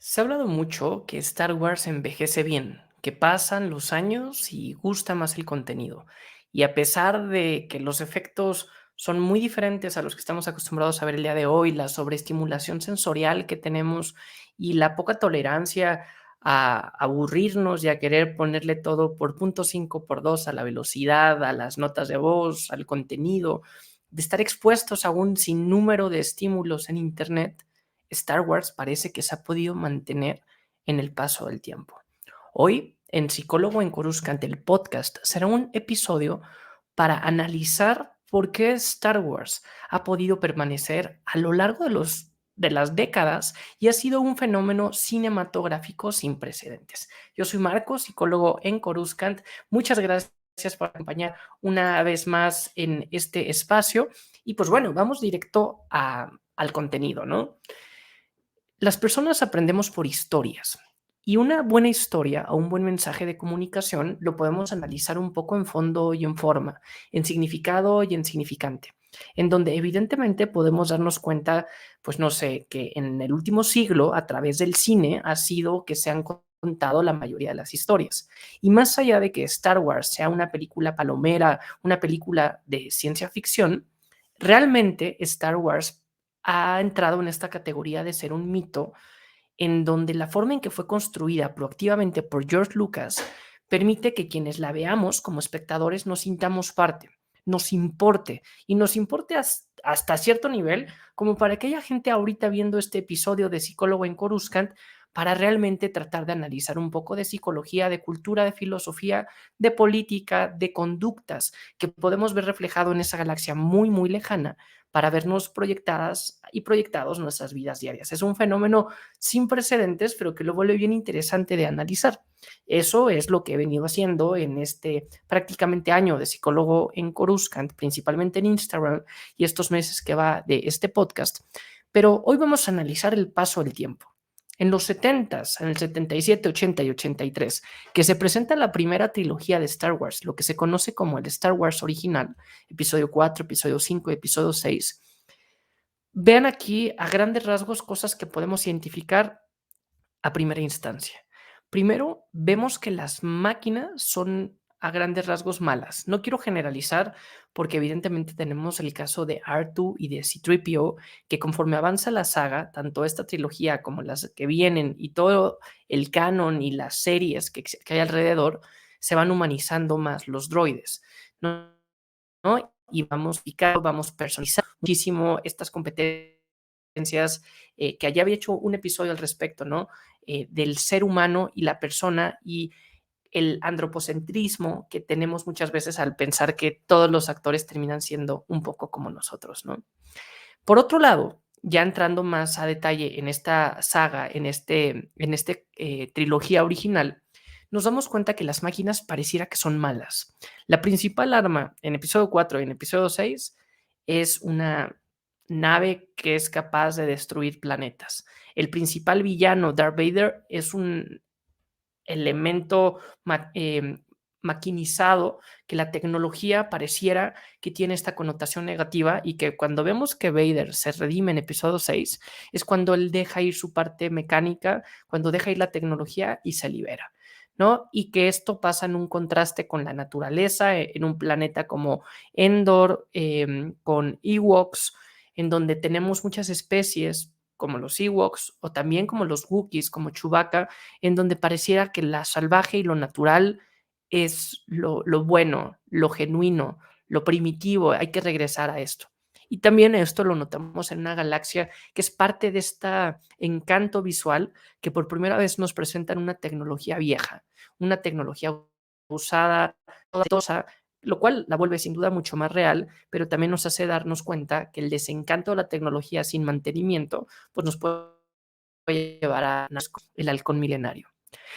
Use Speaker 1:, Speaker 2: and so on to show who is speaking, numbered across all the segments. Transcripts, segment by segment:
Speaker 1: Se ha hablado mucho que Star Wars envejece bien, que pasan los años y gusta más el contenido. Y a pesar de que los efectos son muy diferentes a los que estamos acostumbrados a ver el día de hoy, la sobreestimulación sensorial que tenemos y la poca tolerancia a aburrirnos y a querer ponerle todo por 0.5 por 2 a la velocidad, a las notas de voz, al contenido, de estar expuestos a un sinnúmero de estímulos en Internet. Star Wars parece que se ha podido mantener en el paso del tiempo. Hoy, en Psicólogo en Coruscant, el podcast, será un episodio para analizar por qué Star Wars ha podido permanecer a lo largo de las décadas y ha sido un fenómeno cinematográfico sin precedentes. Yo soy Marcos, psicólogo en Coruscant. Muchas gracias por acompañar una vez más en este espacio. Y pues bueno, vamos directo al contenido, ¿no? Las personas aprendemos por historias y una buena historia o un buen mensaje de comunicación lo podemos analizar un poco en fondo y en forma, en significado y en significante, en donde evidentemente podemos darnos cuenta, pues no sé, que en el último siglo a través del cine ha sido que se han contado la mayoría de las historias. Y más allá de que Star Wars sea una película palomera, una película de ciencia ficción, realmente Star Wars ha entrado en esta categoría de ser un mito en donde la forma en que fue construida proactivamente por George Lucas permite que quienes la veamos como espectadores nos sintamos parte, nos importe y nos importe hasta cierto nivel como para que haya gente ahorita viendo este episodio de Psicólogo en Coruscant para realmente tratar de analizar un poco de psicología, de cultura, de filosofía, de política, de conductas que podemos ver reflejado en esa galaxia muy, muy lejana para vernos proyectadas y proyectados nuestras vidas diarias. Es un fenómeno sin precedentes, pero que lo vuelve bien interesante de analizar. Eso es lo que he venido haciendo en este prácticamente año de psicólogo en Coruscant, principalmente en Instagram, y estos meses que va de este podcast. Pero hoy vamos a analizar el paso del tiempo. En los 70s, en el 77, 80 y 83, que se presenta la primera trilogía de Star Wars, lo que se conoce como el Star Wars original, episodio 4, episodio 5, episodio 6. Vean aquí a grandes rasgos cosas que podemos identificar a primera instancia. Primero, vemos que las máquinas son a grandes rasgos malas. No quiero generalizar porque evidentemente tenemos el caso de R2 y de C-3PO que conforme avanza la saga, tanto esta trilogía como las que vienen y todo el canon y las series que hay alrededor, se van humanizando más los droides, ¿no? ¿No? Y vamos picando, vamos personalizando muchísimo estas competencias, que ya había hecho un episodio al respecto, ¿no? Del ser humano y la persona y el antropocentrismo que tenemos muchas veces al pensar que todos los actores terminan siendo un poco como nosotros, ¿no? Por otro lado, ya entrando más a detalle en esta saga, en este trilogía original, nos damos cuenta que las máquinas pareciera que son malas. La principal arma en episodio 4 y en episodio 6 es una nave que es capaz de destruir planetas. El principal villano, Darth Vader, es un elemento maquinizado, que la tecnología pareciera que tiene esta connotación negativa y que cuando vemos que Vader se redime en episodio 6 es cuando él deja ir su parte mecánica, cuando deja ir la tecnología y se libera, ¿no? Y que esto pasa en un contraste con la naturaleza, en un planeta como Endor, con Ewoks, en donde tenemos muchas especies como los Ewoks o también como los Wookiees, como Chewbacca, en donde pareciera que la salvaje y lo natural es lo bueno, lo genuino, lo primitivo, hay que regresar a esto. Y también esto lo notamos en una galaxia que es parte de este encanto visual que por primera vez nos presentan una tecnología vieja, una tecnología usada, toda, lo cual la vuelve sin duda mucho más real, pero también nos hace darnos cuenta que el desencanto de la tecnología sin mantenimiento, pues nos puede llevar a el halcón milenario.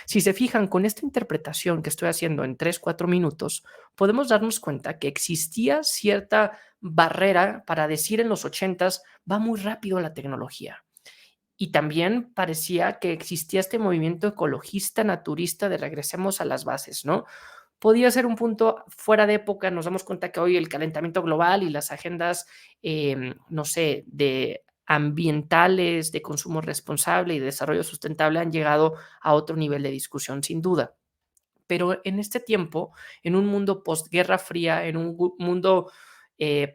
Speaker 1: Si se fijan, con esta interpretación que estoy haciendo en 3, 4 minutos, podemos darnos cuenta que existía cierta barrera para decir en los 80s, va muy rápido la tecnología. Y también parecía que existía este movimiento ecologista, naturista de regresemos a las bases, ¿no? Podía ser un punto fuera de época, nos damos cuenta que hoy el calentamiento global y las agendas, no sé, de ambientales, de consumo responsable y de desarrollo sustentable han llegado a otro nivel de discusión, sin duda. Pero en este tiempo, en un mundo postguerra fría, en un mundo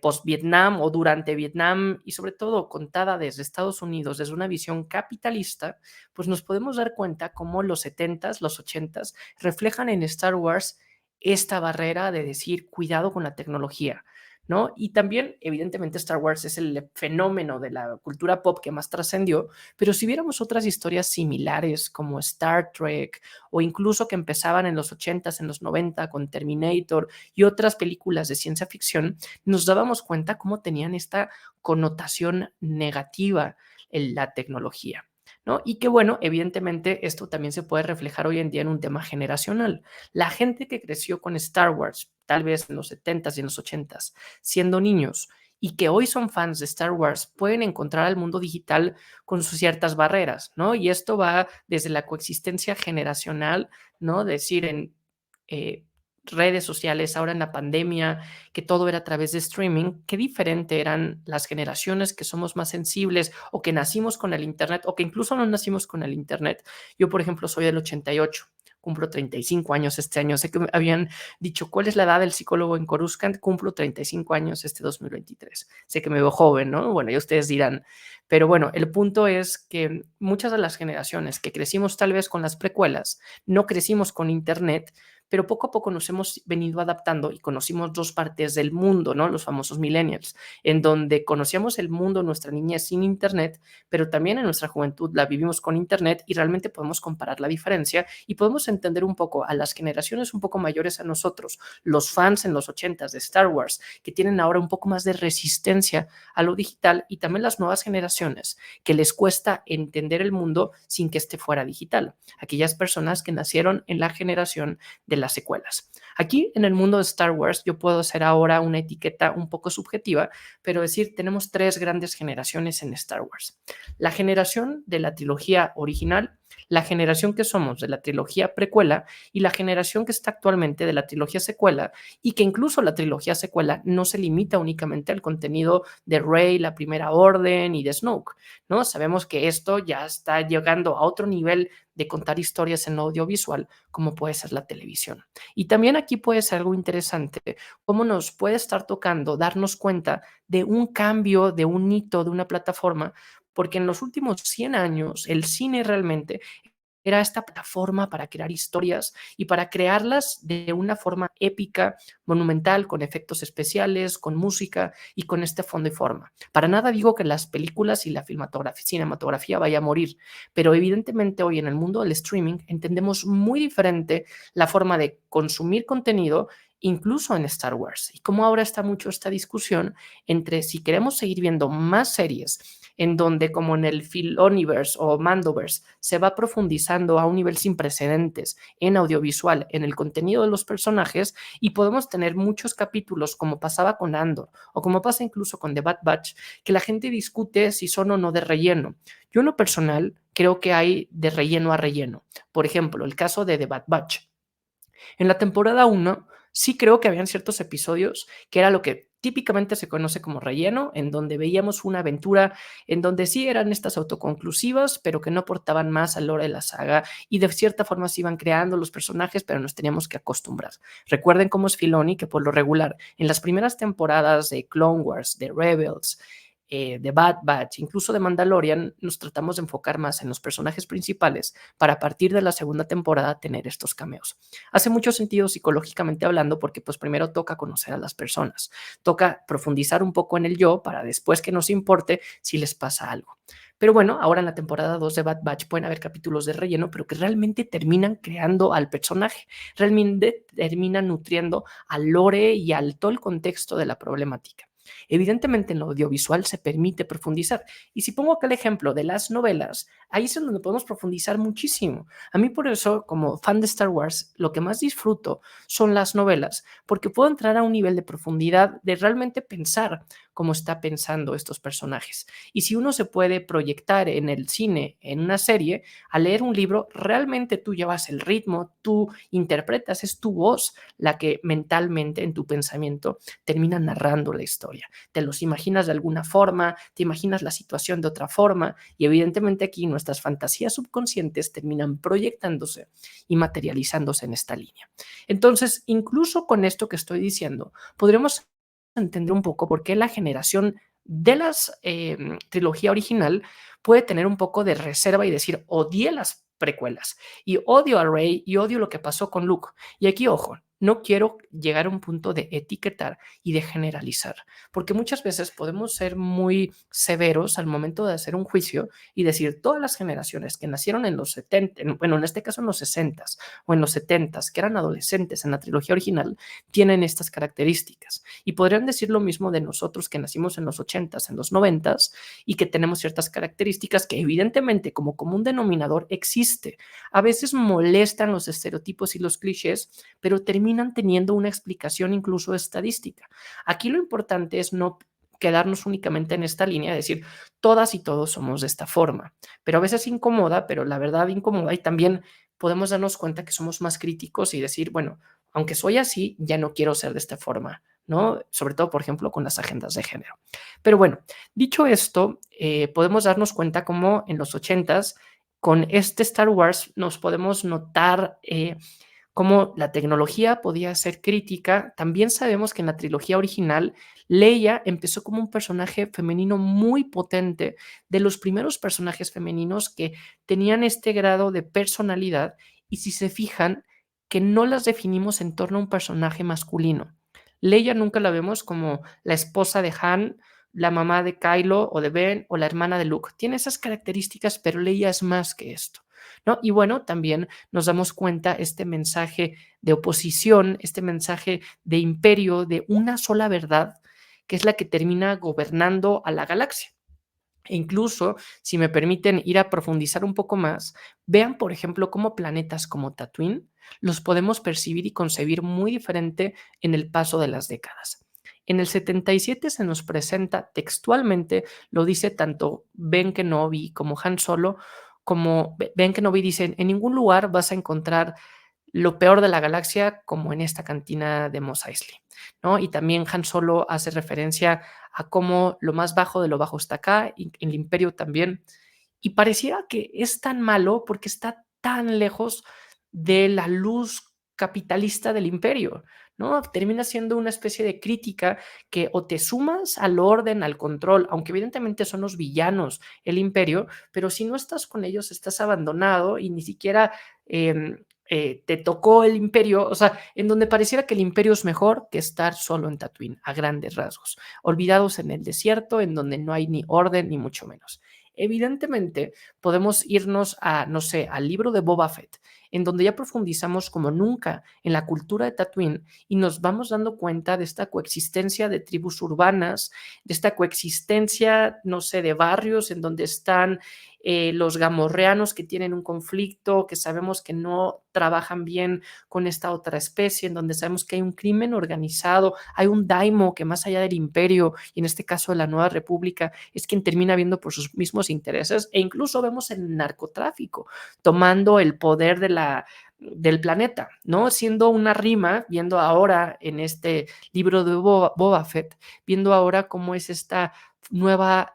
Speaker 1: post-Vietnam o durante Vietnam y sobre todo contada desde Estados Unidos, desde una visión capitalista, pues nos podemos dar cuenta cómo los 70s, los 80s reflejan en Star Wars esta barrera de decir cuidado con la tecnología, ¿no? Y también, evidentemente, Star Wars es el fenómeno de la cultura pop que más trascendió, pero si viéramos otras historias similares como Star Trek o incluso que empezaban en los 80s, en los 90 con Terminator y otras películas de ciencia ficción, nos dábamos cuenta cómo tenían esta connotación negativa en la tecnología, ¿no? Y que bueno, evidentemente esto también se puede reflejar hoy en día en un tema generacional. La gente que creció con Star Wars, tal vez en los 70s y en los 80s, siendo niños, y que hoy son fans de Star Wars, pueden encontrar al mundo digital con sus ciertas barreras, ¿no? Y esto va desde la coexistencia generacional, ¿no? Decir, en eh, redes sociales, ahora en la pandemia, que todo era a través de streaming, qué diferente eran las generaciones que somos más sensibles o que nacimos con el Internet o que incluso no nacimos con el Internet. Yo, por ejemplo, soy del 88, cumplo 35 años este año. Sé que me habían dicho, ¿cuál es la edad del psicólogo en Coruscant? Cumplo 35 años este 2023. Sé que me veo joven, ¿no? Bueno, ya ustedes dirán. Pero bueno, el punto es que muchas de las generaciones que crecimos tal vez con las precuelas, no crecimos con Internet, pero poco a poco nos hemos venido adaptando y conocimos dos partes del mundo, ¿no? Los famosos millennials, en donde conocíamos el mundo, nuestra niñez sin Internet, pero también en nuestra juventud la vivimos con Internet y realmente podemos comparar la diferencia y podemos entender un poco a las generaciones un poco mayores a nosotros, los fans en los 80s de Star Wars, que tienen ahora un poco más de resistencia a lo digital y también las nuevas generaciones que les cuesta entender el mundo sin que esté fuera digital. Aquellas personas que nacieron en la generación de las secuelas. Aquí en el mundo de Star Wars yo puedo hacer ahora una etiqueta un poco subjetiva, pero decir, tenemos tres grandes generaciones en Star Wars. La generación de la trilogía original, la generación que somos de la trilogía precuela y la generación que está actualmente de la trilogía secuela y que incluso la trilogía secuela no se limita únicamente al contenido de Rey, la Primera Orden y de Snoke, ¿no? Sabemos que esto ya está llegando a otro nivel de contar historias en audiovisual como puede ser la televisión. Y también aquí puede ser algo interesante, cómo nos puede estar tocando darnos cuenta de un cambio, de un hito, de una plataforma, porque en los últimos 100 años el cine realmente era esta plataforma para crear historias y para crearlas de una forma épica, monumental, con efectos especiales, con música y con este fondo y forma. Para nada digo que las películas y la cinematografía vaya a morir, pero evidentemente hoy en el mundo del streaming entendemos muy diferente la forma de consumir contenido, incluso en Star Wars. Y como ahora está mucho esta discusión entre si queremos seguir viendo más series en donde, como en el Filoniverse o Mandoverse, se va profundizando a un nivel sin precedentes en audiovisual, en el contenido de los personajes, y podemos tener muchos capítulos, como pasaba con Andor, o como pasa incluso con The Bad Batch, que la gente discute si son o no de relleno. Yo en lo personal creo que hay de relleno a relleno. Por ejemplo, el caso de The Bad Batch. En la temporada 1 sí creo que habían ciertos episodios que era lo que típicamente se conoce como relleno, en donde veíamos una aventura en donde sí eran estas autoconclusivas, pero que no aportaban más al lore de la saga y de cierta forma se iban creando los personajes, pero nos teníamos que acostumbrar. Recuerden cómo es Filoni, que por lo regular en las primeras temporadas de Clone Wars, de Rebels, de Bad Batch, incluso de Mandalorian, nos tratamos de enfocar más en los personajes principales para a partir de la segunda temporada tener estos cameos. Hace mucho sentido psicológicamente hablando porque pues primero toca conocer a las personas, toca profundizar un poco en el yo para después que nos importe si les pasa algo. Pero bueno, ahora en la temporada 2 de Bad Batch pueden haber capítulos de relleno, pero que realmente terminan creando al personaje, realmente terminan nutriendo al lore y al todo el contexto de la problemática. Evidentemente en lo audiovisual se permite profundizar. Y si pongo acá el ejemplo de las novelas, ahí es en donde podemos profundizar muchísimo. A mí por eso, como fan de Star Wars, lo que más disfruto son las novelas, porque puedo entrar a un nivel de profundidad de realmente pensar cómo está pensando estos personajes. Y si uno se puede proyectar en el cine, en una serie, al leer un libro, realmente tú llevas el ritmo, tú interpretas, es tu voz la que mentalmente en tu pensamiento termina narrando la historia. Te los imaginas de alguna forma, te imaginas la situación de otra forma y evidentemente aquí nuestras fantasías subconscientes terminan proyectándose y materializándose en esta línea. Entonces, incluso con esto que estoy diciendo, podremos entender un poco por qué la generación de las trilogía original puede tener un poco de reserva y decir, odié las precuelas y odio a Rey y odio lo que pasó con Luke. Y aquí, ojo, no quiero llegar a un punto de etiquetar y de generalizar, porque muchas veces podemos ser muy severos al momento de hacer un juicio y decir todas las generaciones que nacieron en los 70, bueno, en este caso en los 60 o en los 70, que eran adolescentes en la trilogía original, tienen estas características. Y podrían decir lo mismo de nosotros que nacimos en los 80, en los 90 y que tenemos ciertas características que evidentemente como común denominador existe. A veces molestan los estereotipos y los clichés, pero terminan teniendo una explicación incluso estadística. Aquí lo importante es no quedarnos únicamente en esta línea de decir todas y todos somos de esta forma, pero a veces incomoda, pero la verdad incomoda y también podemos darnos cuenta que somos más críticos y decir, bueno, aunque soy así, ya no quiero ser de esta forma, ¿no? Sobre todo, por ejemplo, con las agendas de género. Pero bueno, dicho esto, podemos darnos cuenta cómo en los 80s, con este Star Wars, nos podemos notar cómo la tecnología podía ser crítica. También sabemos que en la trilogía original, Leia empezó como un personaje femenino muy potente, de los primeros personajes femeninos que tenían este grado de personalidad y si se fijan, que no las definimos en torno a un personaje masculino. Leia nunca la vemos como la esposa de Han, la mamá de Kylo o de Ben o la hermana de Luke. Tiene esas características, pero Leia es más que esto, ¿no? Y bueno, también nos damos cuenta este mensaje de oposición, este mensaje de imperio, de una sola verdad, que es la que termina gobernando a la galaxia. E incluso, si me permiten ir a profundizar un poco más, vean, por ejemplo, cómo planetas como Tatooine los podemos percibir y concebir muy diferente en el paso de las décadas. En el 77 se nos presenta textualmente, lo dice tanto Ben Kenobi como Han Solo, como Ben Kenobi dice, en ningún lugar vas a encontrar lo peor de la galaxia como en esta cantina de Mos Eisley, ¿no? Y también Han Solo hace referencia a cómo lo más bajo de lo bajo está acá, y el imperio también. Y pareciera que es tan malo porque está tan lejos de la luz capitalista del imperio, ¿no? Termina siendo una especie de crítica que o te sumas al orden, al control, aunque evidentemente son los villanos, el imperio, pero si no estás con ellos, estás abandonado y ni siquiera te tocó el imperio, o sea, en donde pareciera que el imperio es mejor que estar solo en Tatooine, a grandes rasgos, olvidados en el desierto, en donde no hay ni orden ni mucho menos. Evidentemente, podemos irnos a, no sé, al libro de Boba Fett, en donde ya profundizamos como nunca en la cultura de Tatooine y nos vamos dando cuenta de esta coexistencia de tribus urbanas, de esta coexistencia, no sé, de barrios en donde están los gamorreanos que tienen un conflicto, que sabemos que no trabajan bien con esta otra especie, en donde sabemos que hay un crimen organizado, hay un daimo que más allá del imperio, y en este caso de la Nueva República, es quien termina viendo por sus mismos intereses, e incluso vemos el narcotráfico tomando el poder del planeta, ¿no? Siendo una rima, viendo ahora en este libro de Boba Fett, viendo ahora cómo es esta nueva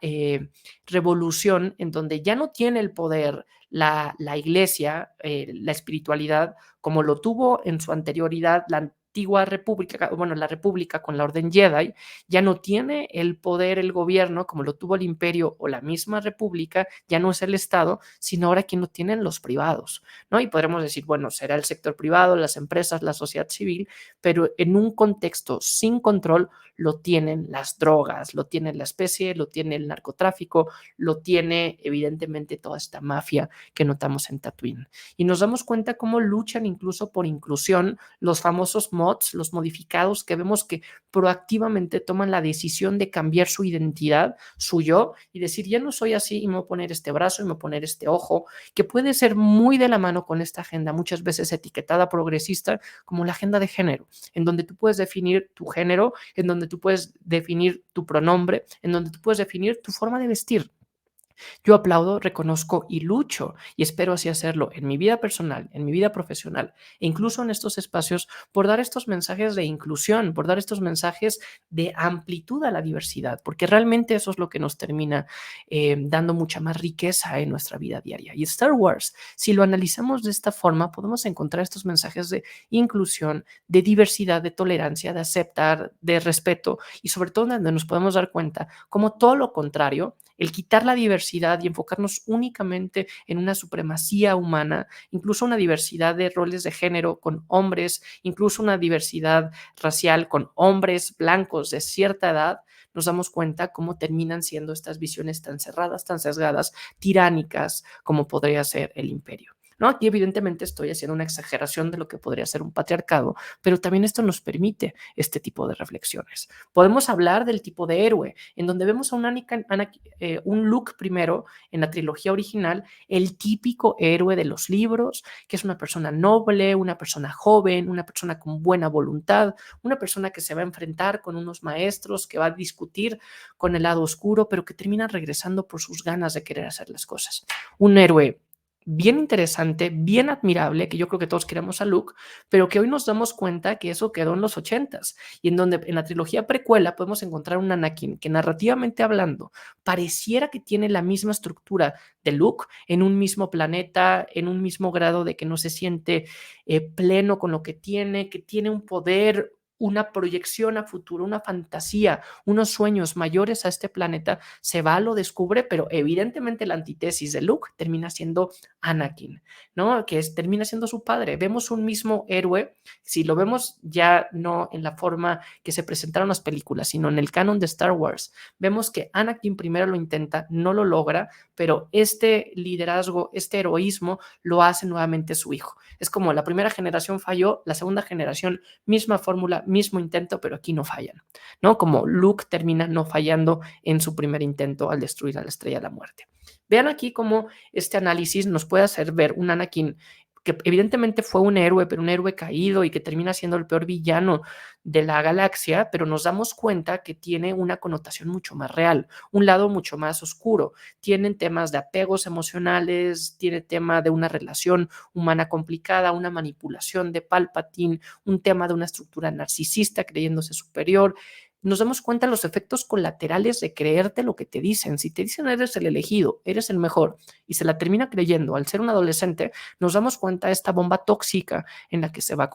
Speaker 1: revolución en donde ya no tiene el poder la iglesia, la espiritualidad, como lo tuvo en su anterioridad la antigua república, bueno, la república con la orden Jedi, ya no tiene el poder el gobierno como lo tuvo el imperio o la misma república, ya no es el Estado, sino ahora quien lo tienen los privados, ¿no? Y podremos decir, bueno, será el sector privado, las empresas, la sociedad civil, pero en un contexto sin control lo tienen las drogas, lo tiene la especie, lo tiene el narcotráfico, lo tiene evidentemente toda esta mafia que notamos en Tatooine. Y nos damos cuenta cómo luchan incluso por inclusión los famosos mods, los modificados que vemos que proactivamente toman la decisión de cambiar su identidad, su yo, y decir, ya no soy así y me voy a poner este brazo y me voy a poner este ojo, que puede ser muy de la mano con esta agenda, muchas veces etiquetada progresista como la agenda de género, en donde tú puedes definir tu género, en donde tú puedes definir tu pronombre, en donde tú puedes definir tu forma de vestir. Yo aplaudo, reconozco y lucho y espero así hacerlo en mi vida personal, en mi vida profesional e incluso en estos espacios por dar estos mensajes de inclusión, por dar estos mensajes de amplitud a la diversidad, porque realmente eso es lo que nos termina dando mucha más riqueza en nuestra vida diaria. Y Star Wars, si lo analizamos de esta forma, podemos encontrar estos mensajes de inclusión, de diversidad, de tolerancia, de aceptar, de respeto y sobre todo donde nos podemos dar cuenta como todo lo contrario, el quitar la diversidad y enfocarnos únicamente en una supremacía humana, incluso una diversidad de roles de género con hombres, incluso una diversidad racial con hombres blancos de cierta edad, nos damos cuenta cómo terminan siendo estas visiones tan cerradas, tan sesgadas, tiránicas, como podría ser el imperio. ¿No? Aquí evidentemente estoy haciendo una exageración de lo que podría ser un patriarcado, pero también esto nos permite este tipo de reflexiones. Podemos hablar del tipo de héroe, en donde vemos a un Luke primero en la trilogía original, el típico héroe de los libros, que es una persona noble, una persona joven, una persona con buena voluntad, una persona que se va a enfrentar con unos maestros, que va a discutir con el lado oscuro, pero que termina regresando por sus ganas de querer hacer las cosas. Un héroe bien interesante, bien admirable, que yo creo que todos queremos a Luke, pero que hoy nos damos cuenta que eso quedó en los ochentas y en donde en la trilogía precuela podemos encontrar un Anakin que narrativamente hablando pareciera que tiene la misma estructura de Luke en un mismo planeta, en un mismo grado de que no se siente pleno con lo que tiene un poder, una proyección a futuro, una fantasía, unos sueños mayores a este planeta, se va, lo descubre, pero evidentemente la antítesis de Luke termina siendo Anakin, ¿no? Termina siendo su padre. Vemos un mismo héroe, si lo vemos ya no en la forma que se presentaron las películas, sino en el canon de Star Wars, vemos que Anakin primero lo intenta, no lo logra, pero este liderazgo, este heroísmo lo hace nuevamente su hijo. Es como la primera generación falló, la segunda generación, misma fórmula, mismo intento, pero aquí no fallan, ¿no? Como Luke termina no fallando en su primer intento al destruir a la Estrella de la Muerte. Vean aquí cómo este análisis nos puede hacer ver un Anakin que evidentemente fue un héroe, pero un héroe caído y que termina siendo el peor villano de la galaxia, pero nos damos cuenta que tiene una connotación mucho más real, un lado mucho más oscuro. Tienen temas de apegos emocionales, tiene tema de una relación humana complicada, una manipulación de Palpatine, un tema de una estructura narcisista creyéndose superior. Nos damos cuenta de los efectos colaterales de creerte lo que te dicen. Si te dicen eres el elegido, eres el mejor, y se la termina creyendo al ser un adolescente, nos damos cuenta de esta bomba tóxica en la que se va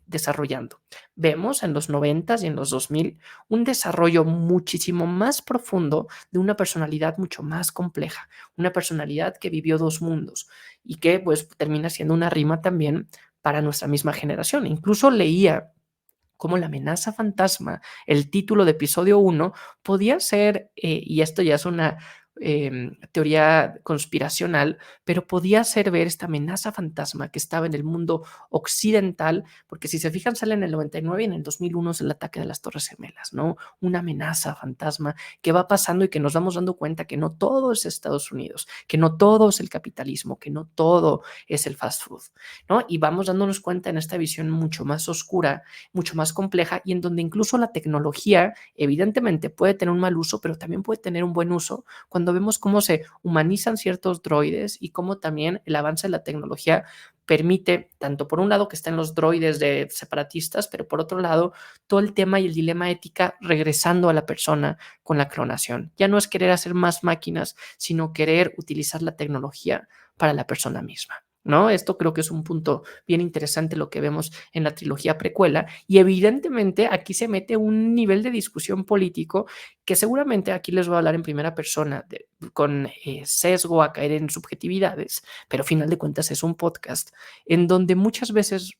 Speaker 1: desarrollando. Vemos en los 90s y en los 2000 un desarrollo muchísimo más profundo de una personalidad mucho más compleja, una personalidad que vivió dos mundos y que pues termina siendo una rima también para nuestra misma generación. Incluso leía como la amenaza fantasma, el título de episodio 1, podía ser, y esto ya es una teoría conspiracional, pero podía ser ver esta amenaza fantasma que estaba en el mundo occidental, porque si se fijan sale en el 99 y en el 2001 es el ataque de las Torres Gemelas, ¿no? Una amenaza fantasma que va pasando y que nos vamos dando cuenta que no todo es Estados Unidos, que no todo es el capitalismo, que no todo es el fast food, ¿no? Y vamos dándonos cuenta en esta visión mucho más oscura, mucho más compleja y en donde incluso la tecnología evidentemente puede tener un mal uso, pero también puede tener un buen uso cuando vemos cómo se humanizan ciertos droides y cómo también el avance de la tecnología permite, tanto por un lado que estén los droides de separatistas, pero por otro lado todo el tema y el dilema ética regresando a la persona con la clonación. Ya no es querer hacer más máquinas, sino querer utilizar la tecnología para la persona misma, ¿no? Esto creo que es un punto bien interesante lo que vemos en la trilogía precuela y evidentemente aquí se mete un nivel de discusión político que seguramente aquí les voy a hablar en primera persona con sesgo a caer en subjetividades, pero a final de cuentas es un podcast en donde muchas veces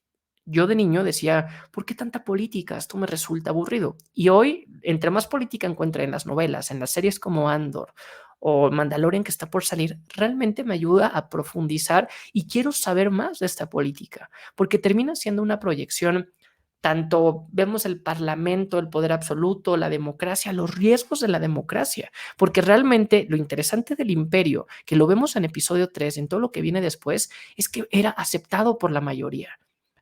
Speaker 1: yo de niño decía, ¿por qué tanta política? Esto me resulta aburrido. Y hoy, entre más política encuentre en las novelas, en las series como Andor o Mandalorian que está por salir, realmente me ayuda a profundizar y quiero saber más de esta política, porque termina siendo una proyección tanto vemos el parlamento, el poder absoluto, la democracia, los riesgos de la democracia, porque realmente lo interesante del imperio, que lo vemos en episodio 3, en todo lo que viene después, es que era aceptado por la mayoría.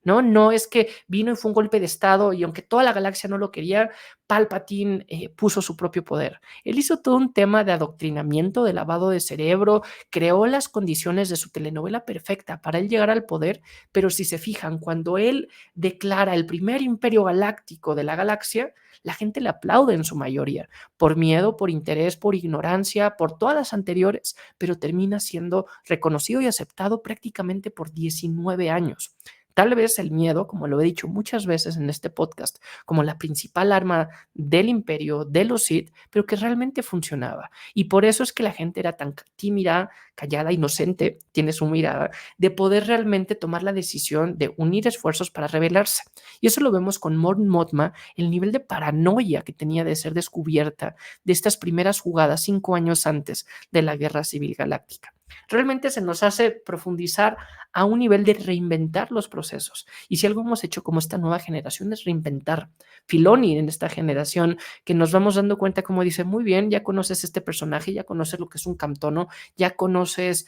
Speaker 1: ¿No? No es que vino y fue un golpe de estado y aunque toda la galaxia no lo quería, Palpatine puso su propio poder. Él hizo todo un tema de adoctrinamiento, de lavado de cerebro, creó las condiciones de su telenovela perfecta para él llegar al poder, pero si se fijan, cuando él declara el primer imperio galáctico de la galaxia, la gente le aplaude en su mayoría, por miedo, por interés, por ignorancia, por todas las anteriores, pero termina siendo reconocido y aceptado prácticamente por 19 años. Tal vez el miedo, como lo he dicho muchas veces en este podcast, como la principal arma del imperio, de los Sith, pero que realmente funcionaba. Y por eso es que la gente era tan tímida, callada, inocente, tiene su mirada, de poder realmente tomar la decisión de unir esfuerzos para rebelarse. Y eso lo vemos con Mon Mothma, el nivel de paranoia que tenía de ser descubierta de estas primeras jugadas 5 años antes de la Guerra Civil Galáctica. Realmente se nos hace profundizar a un nivel de reinventar los procesos. Y si algo hemos hecho como esta nueva generación es reinventar. Filoni en esta generación, que nos vamos dando cuenta, como dice, muy bien, ya conoces este personaje, ya conoces lo que es un camtono, ya conoces,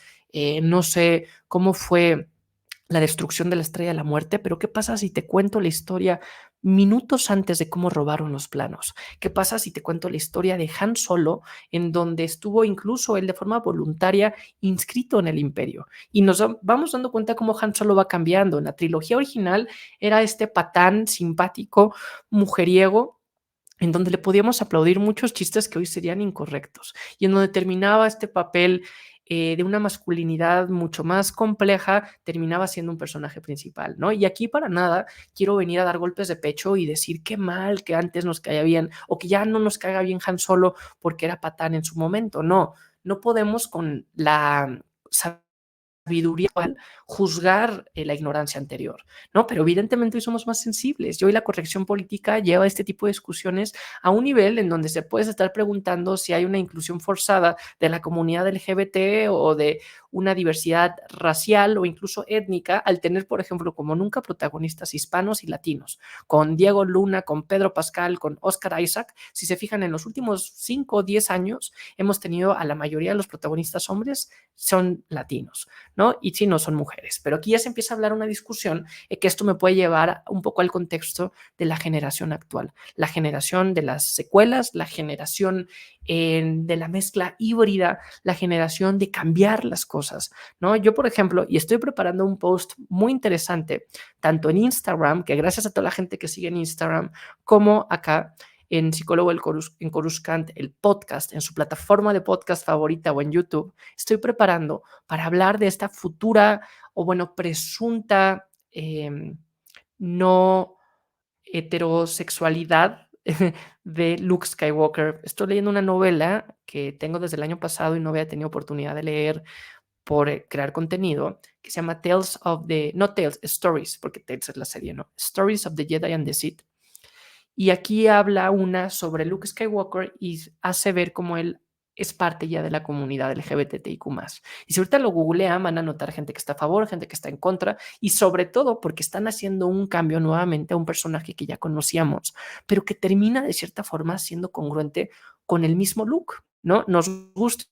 Speaker 1: no sé, cómo fue la destrucción de la Estrella de la Muerte, pero ¿qué pasa si te cuento la historia minutos antes de cómo robaron los planos? ¿Qué pasa si te cuento la historia de Han Solo, en donde estuvo incluso él de forma voluntaria inscrito en el Imperio? Y nos vamos dando cuenta cómo Han Solo va cambiando. En la trilogía original era este patán simpático, mujeriego, en donde le podíamos aplaudir muchos chistes que hoy serían incorrectos y en donde terminaba este papel de una masculinidad mucho más compleja, terminaba siendo un personaje principal, ¿no? Y aquí para nada quiero venir a dar golpes de pecho y decir qué mal que antes nos caía bien o que ya no nos caiga bien Han Solo porque era patán en su momento, no, no podemos con la sabiduría juzgar la ignorancia anterior, ¿no? Pero evidentemente hoy somos más sensibles y hoy la corrección política lleva este tipo de discusiones a un nivel en donde se puede estar preguntando si hay una inclusión forzada de la comunidad LGBT o de una diversidad racial o incluso étnica al tener, por ejemplo, como nunca protagonistas hispanos y latinos, con Diego Luna, con Pedro Pascal, con Oscar Isaac. Si se fijan, en los últimos 5 o 10 años hemos tenido a la mayoría de los protagonistas hombres son latinos, ¿no? Y si no son mujeres. Pero aquí ya se empieza a hablar una discusión que esto me puede llevar un poco al contexto de la generación actual, la generación de las secuelas, la generación de la mezcla híbrida, la generación de cambiar las cosas, ¿no? Yo, por ejemplo, y estoy preparando un post muy interesante, tanto en Instagram, que gracias a toda la gente que sigue en Instagram, como acá en Psicólogo en Coruscant, el podcast, en su plataforma de podcast favorita o en YouTube, estoy preparando para hablar de esta futura o, bueno, presunta no heterosexualidad de Luke Skywalker. Estoy leyendo una novela que tengo desde el año pasado y no había tenido oportunidad de leer por crear contenido, que se llama Tales of the, no Tales, Stories, porque Tales es la serie, ¿no? Stories of the Jedi and the Sith. Y aquí habla una sobre Luke Skywalker y hace ver cómo él es parte ya de la comunidad LGBTIQ+. Y si ahorita lo googlean, van a notar gente que está a favor, gente que está en contra, y sobre todo porque están haciendo un cambio nuevamente a un personaje que ya conocíamos, pero que termina de cierta forma siendo congruente con el mismo look, ¿no? Nos guste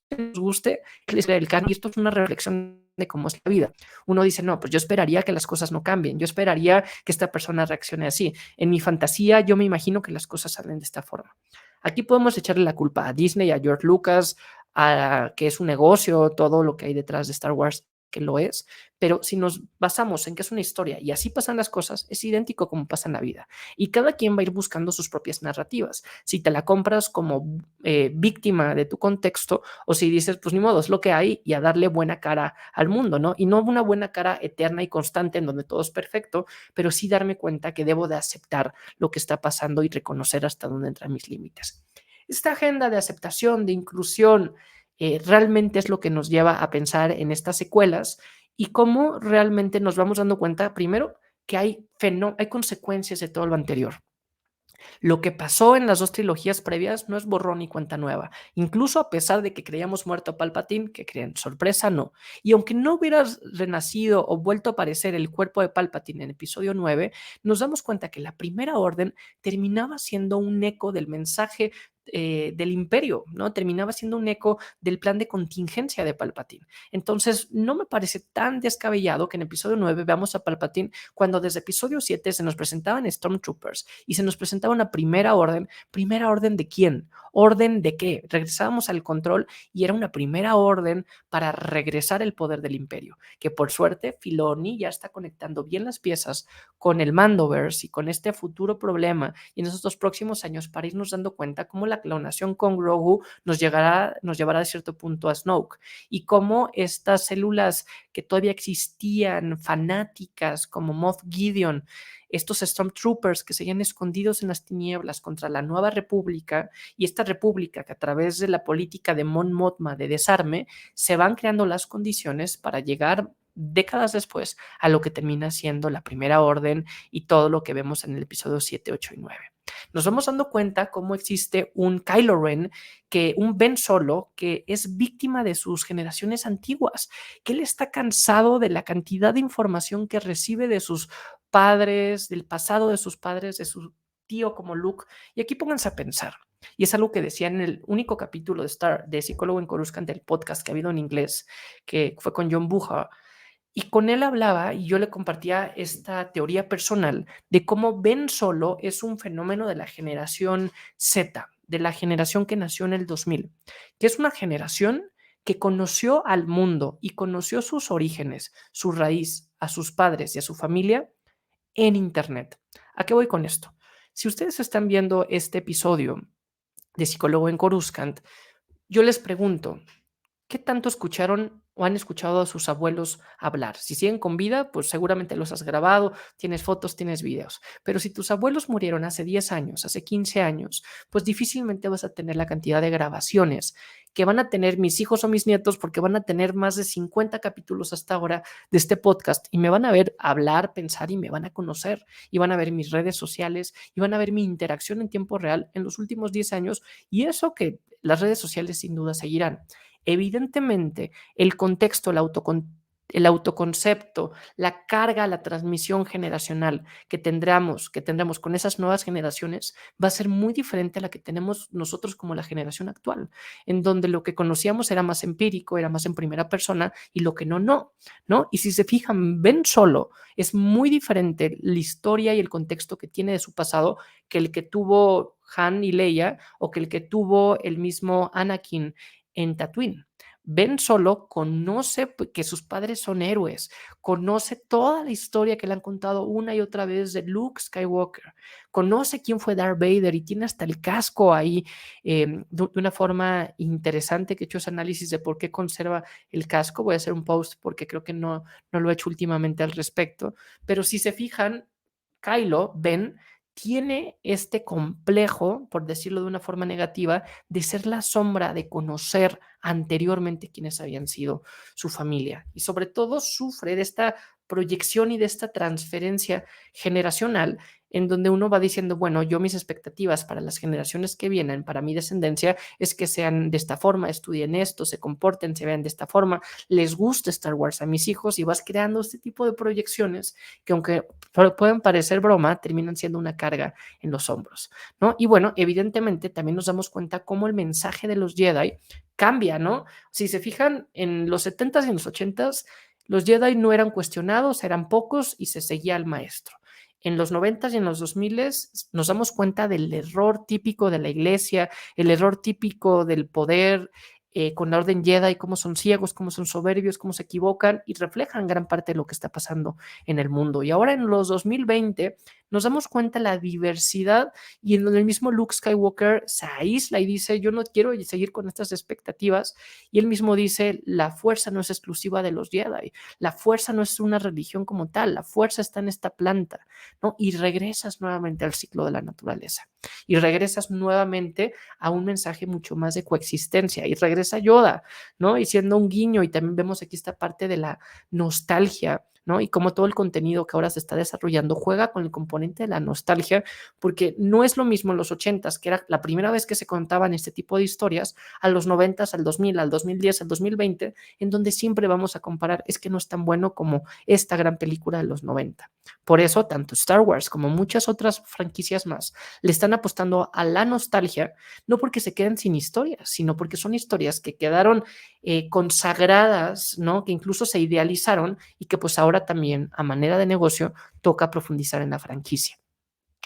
Speaker 1: el canon, y esto es una reflexión de cómo es la vida. Uno dice, no, pues yo esperaría que las cosas no cambien, yo esperaría que esta persona reaccione así. En mi fantasía yo me imagino que las cosas salen de esta forma. Aquí podemos echarle la culpa a Disney, a George Lucas, a que es un negocio, todo lo que hay detrás de Star Wars, que lo es, pero si nos basamos en que es una historia y así pasan las cosas, es idéntico como pasa en la vida. Y cada quien va a ir buscando sus propias narrativas. Si te la compras como víctima de tu contexto o si dices, pues ni modo, es lo que hay y a darle buena cara al mundo, ¿no? Y no una buena cara eterna y constante en donde todo es perfecto, pero sí darme cuenta que debo de aceptar lo que está pasando y reconocer hasta dónde entran mis límites. Esta agenda de aceptación, de inclusión, realmente es lo que nos lleva a pensar en estas secuelas y cómo realmente nos vamos dando cuenta, primero, que hay consecuencias de todo lo anterior. Lo que pasó en las dos trilogías previas no es borrón y cuenta nueva, incluso a pesar de que creíamos muerto a Palpatine, que creen, sorpresa, no. Y aunque no hubiera renacido o vuelto a aparecer el cuerpo de Palpatine en episodio 9, nos damos cuenta que la Primera Orden terminaba siendo un eco del mensaje del imperio, ¿no? Terminaba siendo un eco del plan de contingencia de Palpatine. Entonces, no me parece tan descabellado que en episodio 9 veamos a Palpatine cuando desde episodio 7 se nos presentaban Stormtroopers y se nos presentaba una ¿primera orden de quién? ¿Orden de qué? Regresábamos al control y era una primera orden para regresar el poder del imperio, que por suerte Filoni ya está conectando bien las piezas con el Mandoverse y con este futuro problema y en estos próximos años para irnos dando cuenta cómo la clonación con Grogu nos llevará a cierto punto a Snoke y cómo estas células que todavía existían, fanáticas como Moff Gideon, estos Stormtroopers que seguían escondidos en las tinieblas contra la Nueva República y esta república que a través de la política de Mon Mothma de desarme se van creando las condiciones para llegar décadas después a lo que termina siendo la Primera Orden y todo lo que vemos en el episodio 7, 8 y 9. Nos vamos dando cuenta cómo existe un Kylo Ren, un Ben Solo, que es víctima de sus generaciones antiguas, que él está cansado de la cantidad de información que recibe de sus padres, del pasado de sus padres, de su tío como Luke. Y aquí pónganse a pensar. Y es algo que decía en el único capítulo de Psicólogo en Coruscant del podcast que ha habido en inglés, que fue con John Buja, y con él hablaba y yo le compartía esta teoría personal de cómo Ben Solo es un fenómeno de la generación Z, de la generación que nació en el 2000, que es una generación que conoció al mundo y conoció sus orígenes, su raíz, a sus padres y a su familia en Internet. ¿A qué voy con esto? Si ustedes están viendo este episodio de Psicólogo en Coruscant, yo les pregunto, ¿qué tanto escucharon o han escuchado a sus abuelos hablar? Si siguen con vida, pues seguramente los has grabado, tienes fotos, tienes videos. Pero si tus abuelos murieron hace 10 años, hace 15 años, pues difícilmente vas a tener la cantidad de grabaciones que van a tener mis hijos o mis nietos porque van a tener más de 50 capítulos hasta ahora de este podcast y me van a ver hablar, pensar y me van a conocer y van a ver mis redes sociales y van a ver mi interacción en tiempo real en los últimos 10 años y eso que las redes sociales sin duda seguirán. Evidentemente, el contexto, el autoconcepto, la carga, la transmisión generacional que tendremos con esas nuevas generaciones va a ser muy diferente a la que tenemos nosotros como la generación actual, en donde lo que conocíamos era más empírico, era más en primera persona y lo que no, no, ¿no? Y si se fijan, Ben Solo es muy diferente la historia y el contexto que tiene de su pasado que el que tuvo Han y Leia o que el que tuvo el mismo Anakin en Tatooine. Ben Solo conoce que sus padres son héroes, conoce toda la historia que le han contado una y otra vez de Luke Skywalker, conoce quién fue Darth Vader y tiene hasta el casco ahí de una forma interesante que he hecho ese análisis de por qué conserva el casco. Voy a hacer un post porque creo que no lo he hecho últimamente al respecto, pero si se fijan, Ben, tiene este complejo, por decirlo de una forma negativa, de ser la sombra, de conocer anteriormente quiénes habían sido su familia. Y sobre todo sufre de esta proyección y de esta transferencia generacional en donde uno va diciendo, bueno, yo mis expectativas para las generaciones que vienen, para mi descendencia, es que sean de esta forma, estudien esto, se comporten, se vean de esta forma, les gusta Star Wars a mis hijos y vas creando este tipo de proyecciones que aunque pueden parecer broma, terminan siendo una carga en los hombros, ¿no? Y bueno, evidentemente también nos damos cuenta cómo el mensaje de los Jedi cambia, ¿no? Si se fijan, en los 70s y en los 80s, los Jedi no eran cuestionados, eran pocos y se seguía al maestro. En los 90s y en los 2000s nos damos cuenta del error típico de la iglesia, el error típico del poder con la orden Jedi, cómo son ciegos, cómo son soberbios, cómo se equivocan y reflejan gran parte de lo que está pasando en el mundo. Y ahora en los 2020 nos damos cuenta de la diversidad y en donde el mismo Luke Skywalker se aísla y dice, yo no quiero seguir con estas expectativas. Y él mismo dice, la fuerza no es exclusiva de los Jedi, la fuerza no es una religión como tal, la fuerza está en esta planta, ¿no? Y regresas nuevamente al ciclo de la naturaleza y regresas nuevamente a un mensaje mucho más de coexistencia y regresa Yoda, ¿no? Y siendo un guiño y también vemos aquí esta parte de la nostalgia, ¿no? Y como todo el contenido que ahora se está desarrollando juega con el componente de la nostalgia, porque no es lo mismo en los 80s, que era la primera vez que se contaban este tipo de historias, a los 90s, al 2000, al 2010, al 2020, en donde siempre vamos a comparar, es que no es tan bueno como esta gran película de los 90. Por eso, tanto Star Wars como muchas otras franquicias más le están apostando a la nostalgia, no porque se queden sin historias, sino porque son historias que quedaron consagradas, ¿no? Que incluso se idealizaron y que pues ahora también a manera de negocio toca profundizar en la franquicia,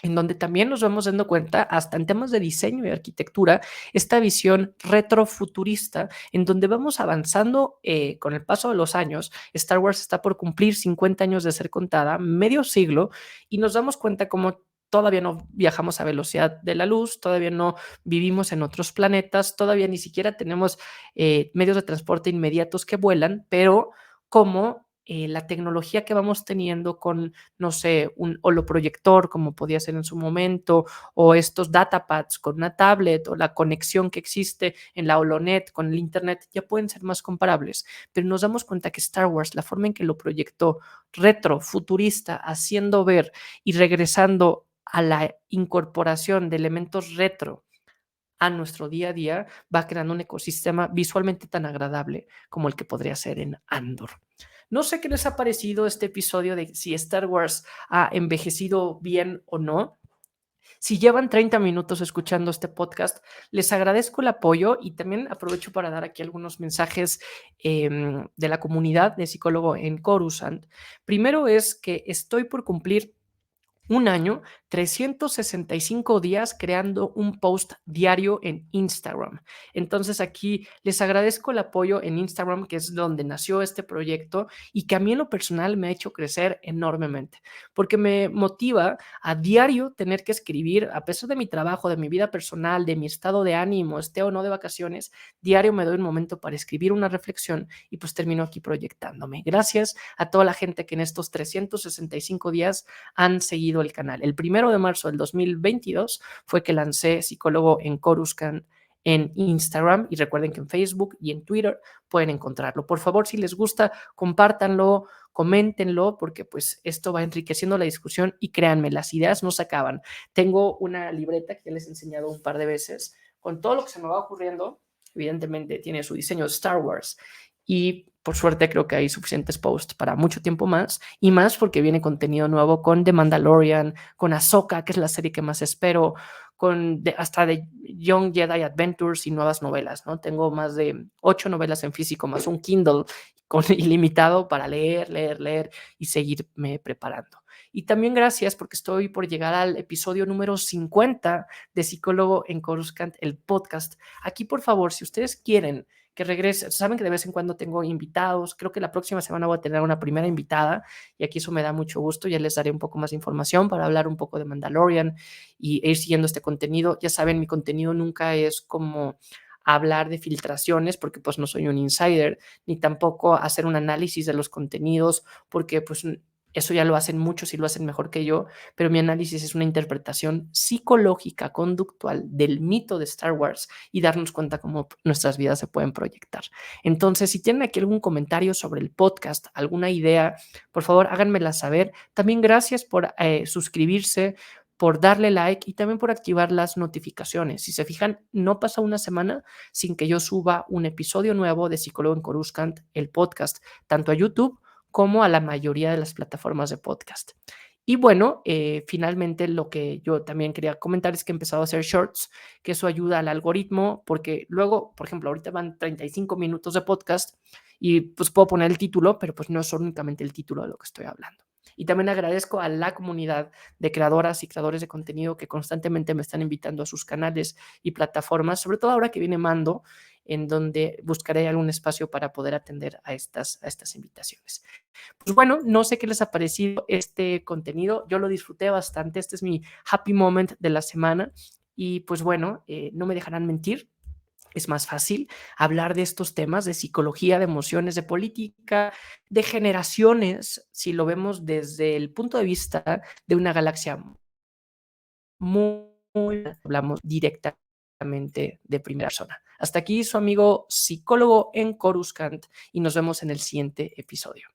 Speaker 1: en donde también nos vamos dando cuenta, hasta en temas de diseño y arquitectura, esta visión retrofuturista, en donde vamos avanzando con el paso de los años. Star Wars está por cumplir 50 años de ser contada, medio siglo, y nos damos cuenta cómo todavía no viajamos a velocidad de la luz, todavía no vivimos en otros planetas, todavía ni siquiera tenemos medios de transporte inmediatos que vuelan, pero como la tecnología que vamos teniendo con, no sé, un holoproyector, como podía ser en su momento, o estos datapads con una tablet, o la conexión que existe en la HoloNet con el Internet, ya pueden ser más comparables. Pero nos damos cuenta que Star Wars, la forma en que lo proyectó retro, futurista, haciendo ver y regresando a la incorporación de elementos retro a nuestro día a día, va creando un ecosistema visualmente tan agradable como el que podría ser en Andor. No sé qué les ha parecido este episodio de si Star Wars ha envejecido bien o no. Si llevan 30 minutos escuchando este podcast, les agradezco el apoyo y también aprovecho para dar aquí algunos mensajes de la comunidad de psicólogo en Coruscant. Primero es que estoy por cumplir un año, 365 días creando un post diario en Instagram. Entonces aquí les agradezco el apoyo en Instagram, que es donde nació este proyecto y que a mí en lo personal me ha hecho crecer enormemente, porque me motiva a diario tener que escribir, a pesar de mi trabajo, de mi vida personal, de mi estado de ánimo, esté o no de vacaciones, diario me doy un momento para escribir una reflexión y pues termino aquí proyectándome. Gracias a toda la gente que en estos 365 días han seguido el canal. El 1 de marzo del 2022 fue que lancé Psicólogo en Coruscant en Instagram y recuerden que en Facebook y en Twitter pueden encontrarlo. Por favor, si les gusta, compártanlo, coméntenlo, porque pues esto va enriqueciendo la discusión y créanme, las ideas no se acaban. Tengo una libreta que ya les he enseñado un par de veces con todo lo que se me va ocurriendo. Evidentemente tiene su diseño de Star Wars y por suerte creo que hay suficientes posts para mucho tiempo más y más porque viene contenido nuevo con The Mandalorian, con Ahsoka, que es la serie que más espero, hasta de Young Jedi Adventures y nuevas novelas, ¿no? Tengo más de 8 novelas en físico, más un Kindle con ilimitado para leer, leer, leer y seguirme preparando. Y también gracias porque estoy por llegar al episodio número 50 de Psicólogo en Coruscant, el podcast. Aquí, por favor, si ustedes quieren que regrese. Saben que de vez en cuando tengo invitados. Creo que la próxima semana voy a tener una primera invitada y aquí eso me da mucho gusto. Ya les daré un poco más de información para hablar un poco de Mandalorian y ir siguiendo este contenido. Ya saben, mi contenido nunca es como hablar de filtraciones porque pues no soy un insider, ni tampoco hacer un análisis de los contenidos porque pues eso ya lo hacen muchos y lo hacen mejor que yo, pero mi análisis es una interpretación psicológica, conductual del mito de Star Wars y darnos cuenta cómo nuestras vidas se pueden proyectar. Entonces, si tienen aquí algún comentario sobre el podcast, alguna idea, por favor háganmela saber. También gracias por suscribirse, por darle like y también por activar las notificaciones. Si se fijan, no pasa una semana sin que yo suba un episodio nuevo de Psicólogo en Coruscant, el podcast, tanto a YouTube como a la mayoría de las plataformas de podcast. Y bueno, finalmente lo que yo también quería comentar es que he empezado a hacer shorts, que eso ayuda al algoritmo, porque luego, por ejemplo, ahorita van 35 minutos de podcast y pues puedo poner el título, pero pues no es únicamente el título de lo que estoy hablando. Y también agradezco a la comunidad de creadoras y creadores de contenido que constantemente me están invitando a sus canales y plataformas, sobre todo ahora que viene Mando, en donde buscaré algún espacio para poder atender a estas invitaciones. Pues bueno, no sé qué les ha parecido este contenido. Yo lo disfruté bastante. Este es mi happy moment de la semana. Y pues bueno, no me dejarán mentir. Es más fácil hablar de estos temas de psicología, de emociones, de política, de generaciones, si lo vemos desde el punto de vista de una galaxia muy hablamos directamente de primera persona. Hasta aquí su amigo psicólogo en Coruscant y nos vemos en el siguiente episodio.